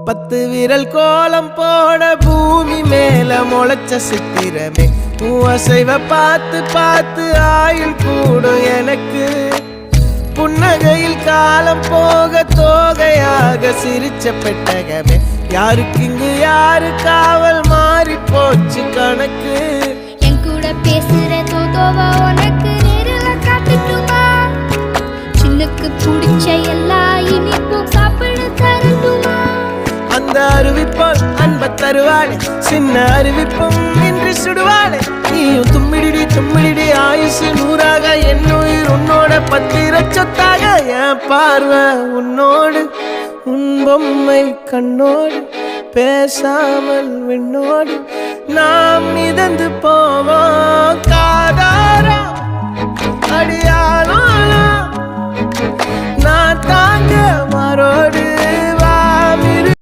10 விரல் கோலம் போட பூமி மேல முளைச்ச சித்திரமே அசைவ பார்த்து பார்த்து ஆயுள் கூடும் எனக்கு புன்னகையில் காலம் போக தோகையாக சிரிச்ச பெட்டகமே யாருக்கு இங்கு யாரு காவல் மாறி போச்சு கணக்கு என் கூட பேசுற தோதோவா உனக்கு நேரில் காட்டுட்டுமா சின்னுக்கு பிடிச்ச எல்லா இனிப்பும் சாப்பிட தரட்டுமா அந்த அறிவிப்பால் அன்ப தருவாளே சின்ன அறிவிப்பும் இன்று சுடுவாளே நீயும் தும்மிடி தும்மிடி ஆயுசு 100ஆக என் உயிர் உன்னோட 10 சொத்தாக என் பார்வை உன்னோடு உன் பொம்மை கண்ணோடு பேசாமல் விண்ணோடு நாம் மிதந்து போவோம் காதாரா அடியாளோ நான் தாங்க மாறோடு